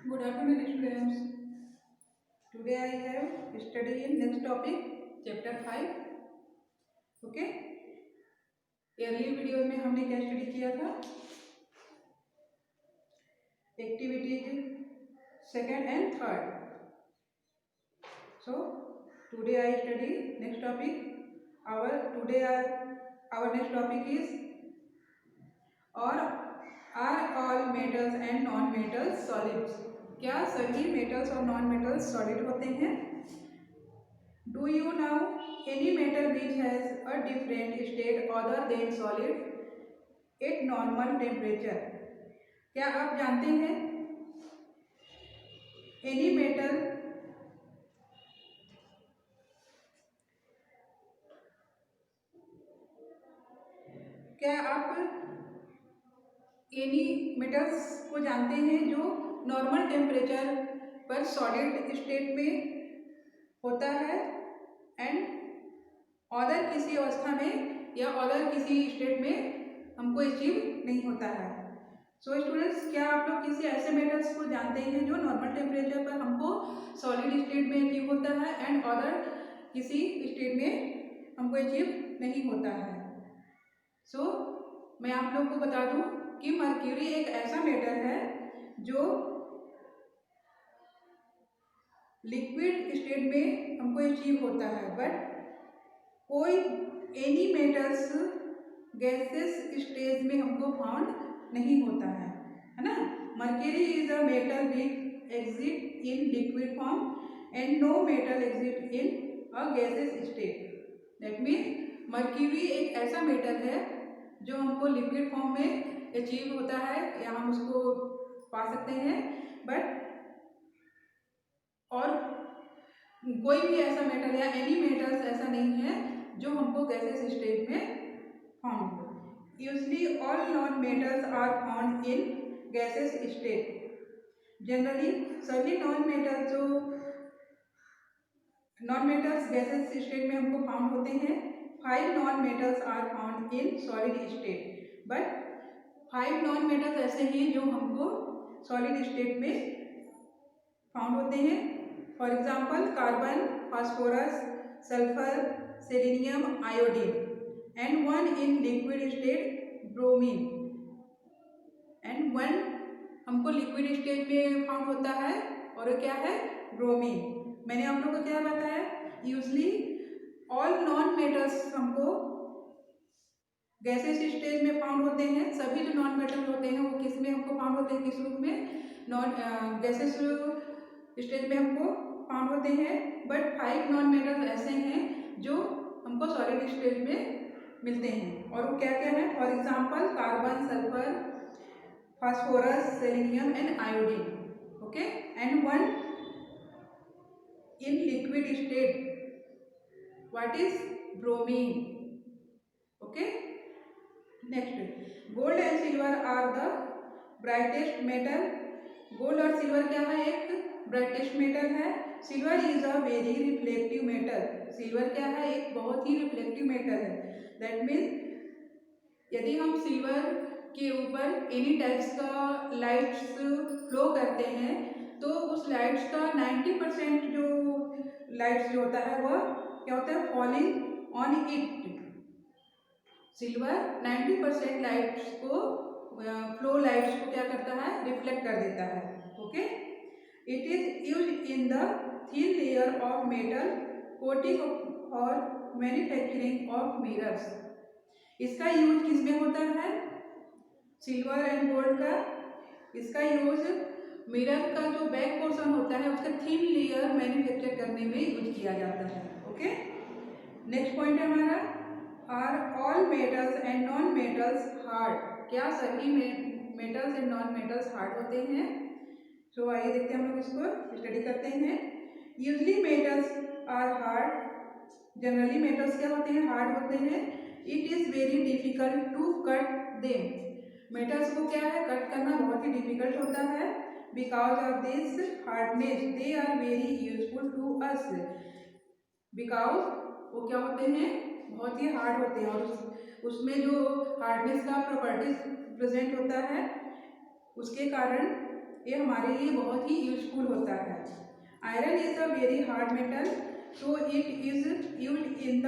Good afternoon, students. Today I have study in next topic, chapter 5. Okay. Early video में हमने क्या study किया था? Activities second and third. So today I study next topic. Our next topic is are all metals and non-metals solids? क्या सभी metals और non metals solid होते हैं? Do you know any metal which has a different state other than solid at normal temperature? क्या आप जानते हैं any metal क्या आप एनी मेटल्स को जानते हैं जो नॉर्मल टेम्परेचर पर सॉलिड स्टेट में होता है एंड अदर किसी अवस्था में या अदर किसी स्टेट में हमको अचीव नहीं होता है? सो स्टूडेंट्स, क्या आप लोग किसी ऐसे मेटल्स को जानते हैं जो नॉर्मल टेम्परेचर पर हमको सॉलिड स्टेट में अचीव होता है एंड अदर किसी स्टेट में हमको अचीव नहीं होता है? सो मैं आप लोग को बता दूं कि मर्क्यूरी एक ऐसा मेटल है जो लिक्विड स्टेट में हमको अचीव होता है, बट कोई एनी मेटल्स गैसेस स्टेज में हमको फाउंड नहीं होता है ना? Mercury is a metal which exist in liquid form and no metal exist in a gaseous state. That means mercury एक ऐसा मेटल है जो हमको लिक्विड फॉर्म में अचीव होता है या हम उसको पा सकते हैं, बट और कोई भी ऐसा मेटल या एनी मेटल्स ऐसा नहीं है जो हमको गैसेस स्टेट में फाउंड हो. Usually all non metals are found in gaseous state. Generally सभी नॉन मेटल्स गैसेस स्टेट में हमको फाउंड होते हैं. 5 non metals are found in solid state, but 5 non metals ऐसे हैं जो हमको सॉलिड स्टेट में फाउंड होते हैं. For example carbon, phosphorus, sulphur, selenium, iodine and one in liquid state bromine. And one हमको लिक्विड स्टेट में फाउंड होता है और क्या है? ब्रोमीन. मैंने आप लोगों को क्या बताया? यूजली ऑल नॉन मेटल्स हमको गैसेस स्टेज में फाउंड होते हैं. सभी जो नॉन मेटल होते हैं वो किस में हमको फाउंड होते हैं? किस रूप में? गैसेस स्टेज में हमको फाउंड होते हैं. बट 5 नॉन मेटल्स ऐसे हैं जो हमको सॉलिड स्टेज में मिलते हैं. और वो क्या क्या है? For example carbon, sulphur, phosphorus, selenium and iodine. Okay. And one in liquid state, what is? Bromine. Okay. Next, gold and silver are the brightest metal. Gold और सिल्वर क्या है? एक ब्राइटेस्ट मेटल है. Silver is a very reflective metal. Silver क्या है? एक बहुत ही रिफ्लेक्टिव मेटल है. दैट मीन्स यदि हम सिल्वर के ऊपर एनी टाइप्स का लाइट्स फ्लो करते हैं तो उस लाइट्स का 90% जो लाइट्स जो होता है वह क्या होता है? Falling on it. Silver 90% lights को फ्लो लाइट्स को क्या करता है? रिफ्लेक्ट कर देता है. Okay. It is use in the thin layer of metal coating और मैन्युफैक्चरिंग ऑफ मिरर्स. इसका यूज किस में होता है? सिल्वर एंड गोल्ड का इसका यूज मिरर का जो बैक पोर्शन होता है उसका थिन लेयर मैन्युफैक्चर करने में यूज किया जाता है. ओके. नेक्स्ट पॉइंट है हमारा, are all metals and non metals hard. क्या सभी metals and non metals hard होते हैं? तो आइए देखते हैं हम लोग इसको स्टडी करते हैं. Usually metals are hard. Generally metals क्या होते हैं? हार्ड होते हैं. It is very difficult to cut them. Metals को क्या है? कट करना बहुत ही डिफिकल्ट होता है. Because of this hardness they are very useful to us. Because वो क्या होते हैं? बहुत ही हार्ड होते हैं और उसमें जो हार्डनेस का प्रॉपर्टीज प्रेजेंट होता है उसके कारण ये हमारे लिए बहुत ही यूजफुल होता है। Iron is a very hard metal, so it is used in the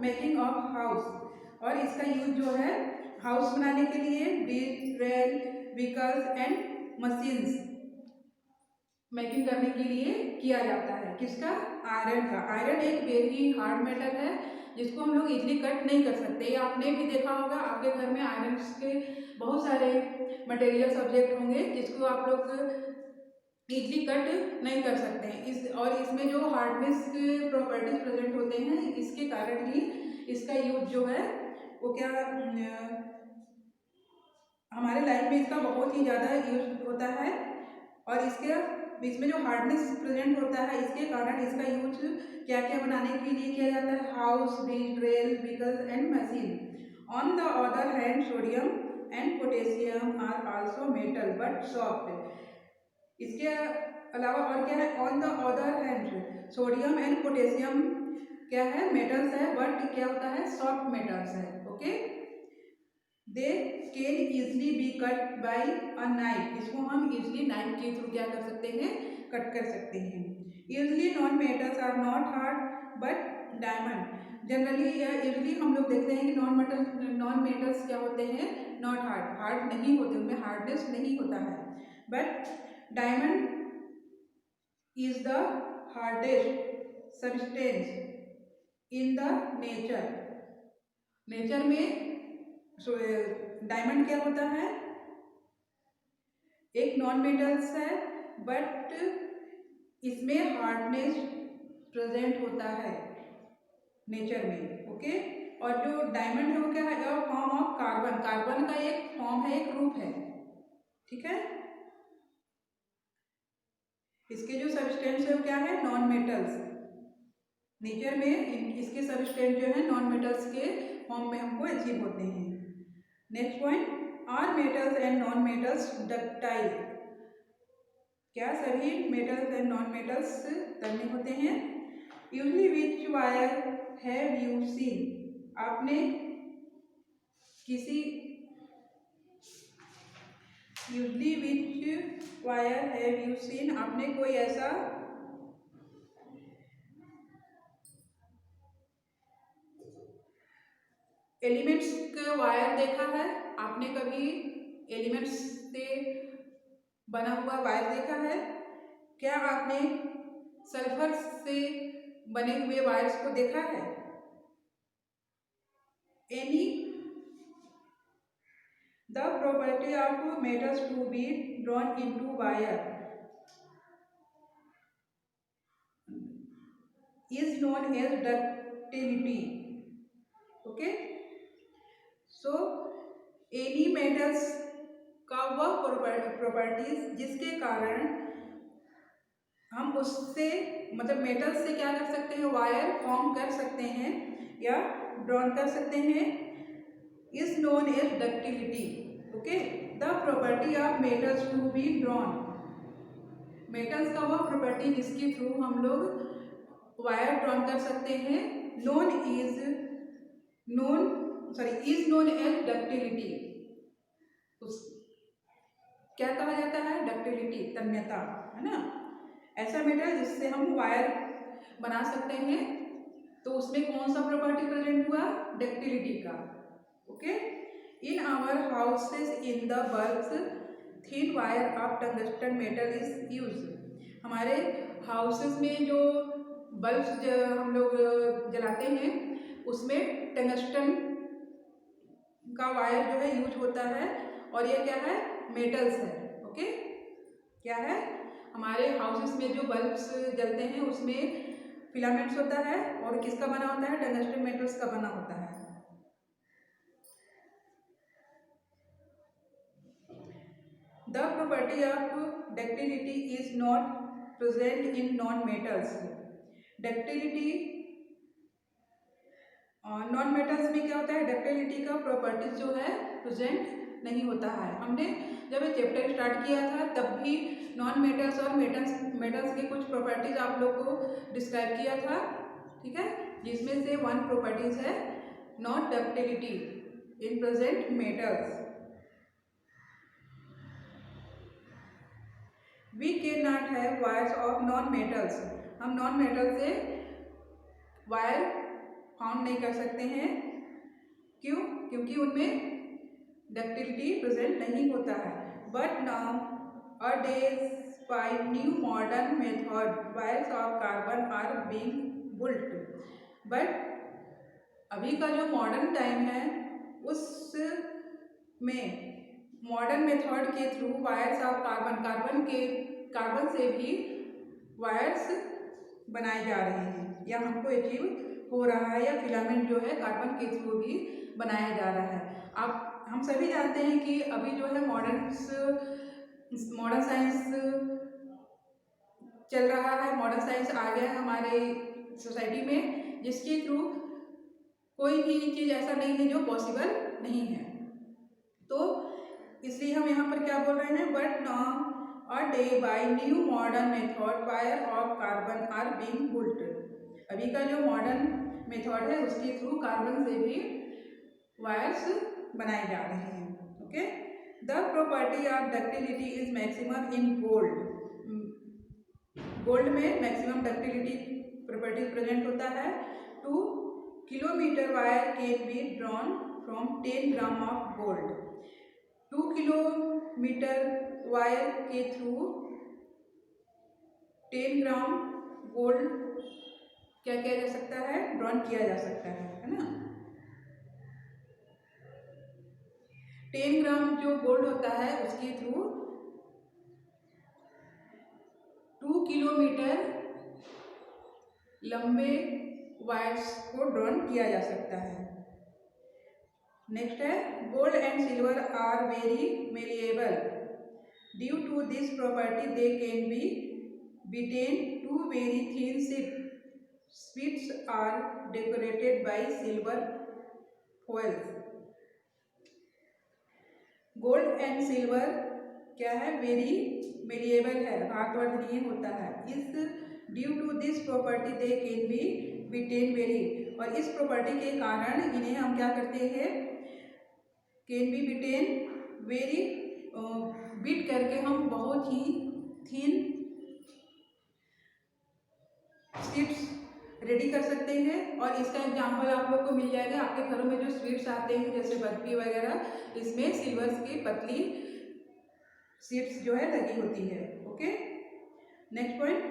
making of house. और इसका यूज जो है हाउस बनाने के लिए, bridge, rail, vehicles and machines making करने के लिए किया जाता है। किसका? आयरन का। आयरन एक वेरी हार्ड मेटल है जिसको हम लोग इजीली कट नहीं कर सकते। ये आपने भी देखा होगा, आपके घर में आयरन के बहुत सारे मटेरियल सब्जेक्ट होंगे जिसको आप लोग इजीली कट नहीं कर सकते हैं। इसमें जो हार्डनेस के प्रॉपर्टीज प्रेजेंट होते हैं, इसके कारण ही इसका यूज जो है वो क्या हमारे लाइफ में इसका बहुत ही ज़्यादा यूज होता है। और इसमें जो हार्डनेस प्रेजेंट होता है, इसके कारण इसका यूज क्या क्या बनाने के लिए किया जाता है? House, bridge, rail, vehicles and machine. On the other hand sodium and potassium are also metal but soft. इसके अलावा और क्या है? On the other hand sodium and potassium क्या है? मेटल्स है, बट क्या होता है? सॉफ्ट मेटल्स है। Okay, they can easily be cut by a knife. इसको हम इजली नाइफ के थ्रू क्या कर सकते हैं? कट कर सकते हैं। Usually non metals are not hard but diamond. Generally usually हम लोग देखते हैं कि नॉन मेटल्स क्या होते हैं? नॉट हार्ड, हार्ड नहीं होते, उनमें हार्डनेस नहीं होता है। But diamond is the hardest substance in the nature. Nature में डायमंड क्या होता है? एक नॉन मेटल्स है, बट इसमें हार्डनेस प्रेजेंट होता है नेचर में। ओके, और जो डायमंड है वो क्या है? Form of carbon. कार्बन का एक फॉर्म है, एक रूप है। ठीक है, इसके जो सब्सटेंस है वो क्या है? Non metals. नेचर में इसके सब्सटेंस जो है नॉन मेटल्स के फॉर्म में हमको अचीव होते हैं। Next point, are metals and non metals ductile. क्या सभी मेटल्स एंड नॉन मेटल्स तन्य होते हैं? Usually which wire have you seen. आपने किसी usually which wire have you seen, आपने कोई ऐसा एलिमेंट्स का वायर देखा है? आपने कभी एलिमेंट्स से बना हुआ वायर देखा है? क्या आपने सल्फर से बने हुए वायर्स को देखा है? Any the property of metals to be drawn into wire is known as ductility. Okay, so any metals का वह प्रॉपर्टीज जिसके कारण हम उससे मतलब मेटल से क्या कर सकते हैं? वायर फॉर्म कर सकते हैं या ड्रॉन कर सकते हैं, is known as ductility. Okay, the property of metals to be drawn. Metals का वह प्रॉपर्टी जिसके थ्रू हम लोग वायर ड्रॉन कर सकते हैं, इज नोन एज डक्टिलिटी। उस क्या कहा जाता है? डक्टिलिटी, तन्यता, है ना? ऐसा मेटल जिससे हम वायर बना सकते हैं, तो उसमें कौन सा प्रॉपर्टी प्रेजेंट हुआ? डक्टिलिटी का। Okay, in our houses in the bulbs thin wire of tungsten metal is use. हमारे हाउसेस में जो बल्ब्स हम लोग जलाते हैं उसमें टंगस्टन का वायर जो है यूज होता है, और ये क्या है? मेटल्स है। ओके, क्या है? हमारे हाउसेस में जो बल्ब्स जलते हैं उसमें फिलामेंट्स होता है, और किसका बना होता है? टंगस्टन मेटल्स का बना होता है। The property of ductility is not present in non metals. Ductility non metals में क्या होता है? डक्टिलिटी का प्रॉपर्टीज जो है प्रेजेंट नहीं होता है। हमने जब ये चैप्टर स्टार्ट किया था तब भी नॉन मेटल्स और मेटल्स के कुछ प्रॉपर्टीज आप लोग को डिस्क्राइब किया था। ठीक है, जिसमें से वन प्रॉपर्टीज है not ductility in present metals. We can not have wires of non metals, हम नॉन मेटल से वायर फाउंड नहीं कर सकते हैं। क्यों? क्योंकि उनमें डक्टिलिटी प्रेजेंट नहीं होता है। But now a days by new modern method wires of carbon are being built. But अभी का जो मॉडर्न टाइम है उसमें मॉडर्न मेथड के थ्रू वायर्स ऑफ कार्बन से भी वायर्स बनाए जा रहे हैं या हमको अचीव हो रहा है, या फिलामेंट जो है कार्बन के थ्रू भी बनाया जा रहा है। आप हम सभी जानते हैं कि अभी जो है मॉडर्न साइंस चल रहा है, मॉडर्न साइंस आ गया है हमारे सोसाइटी में, जिसके थ्रू कोई भी चीज़ ऐसा नहीं है जो पॉसिबल नहीं है। तो इसलिए हम यहाँ पर क्या बोल रहे हैं, but now a day by new modern method wire of carbon are being built. अभी का जो मॉडर्न मेथड है उसके थ्रू कार्बन से भी वायर्स बनाए जा रहे हैं। Okay, the property of ductility is maximum in gold. Gold में मैक्सिमम डक्टिलिटी प्रॉपर्टी प्रेजेंट होता है। 2 kilometre wire can be drawn from 10 gram of gold. 2 kilometre wire के थ्रू 10 ग्राम गोल्ड क्या किया जा सकता है, ड्रॉन किया जा सकता है ना। 10 ग्राम जो गोल्ड होता है उसके थ्रू 2 किलोमीटर लंबे वायर्स को ड्रॉन किया जा सकता है। नेक्स्ट है, gold and silver are very malleable. Due to this property they can be beaten to very thin sheets are decorated by silver foils। Gold and silver क्या है, very malleable है, भागवर्धनीय होता है। इस due to this property they can be beaten very, और इस property के कारण इन्हें हम क्या करते हैं, can be beaten very, beat करके हम बहुत ही थिन स्वीट्स रेडी कर सकते हैं। और इसका एग्जांपल आप लोग को मिल जाएगा, आपके घरों में जो स्वीट्स आते हैं जैसे बर्फी वगैरह, इसमें सिल्वर की पतली शीट्स जो है लगी होती है। Okay, next point,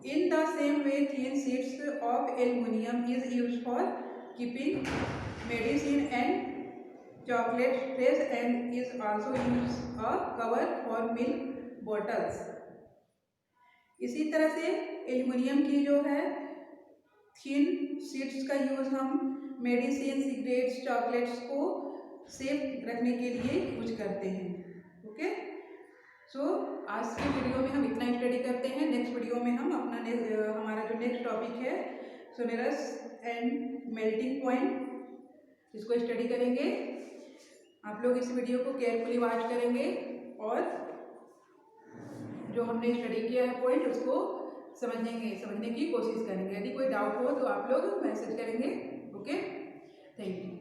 in the same way thin sheets of aluminium is used for keeping medicine and chocolate fresh and is also used a cover for milk bottles. इसी तरह से एल्युमिनियम की जो है थिन शीट्स का use हम medicine, cigarettes, chocolates को safe रखने के लिए यूज करते हैं। ओके, सो आज की वीडियो में हम इतना स्टडी करते हैं। नेक्स्ट वीडियो में हम अपना हमारा जो नेक्स्ट टॉपिक है सोनेरस एंड मेल्टिंग पॉइंट, इसको स्टडी करेंगे। आप लोग इस वीडियो को केयरफुली वॉच करेंगे और जो हमने स्टडी किया है पॉइंट उसको समझने की कोशिश करेंगे। यदि कोई डाउट हो तो आप लोग मैसेज करेंगे। Okay, thank you.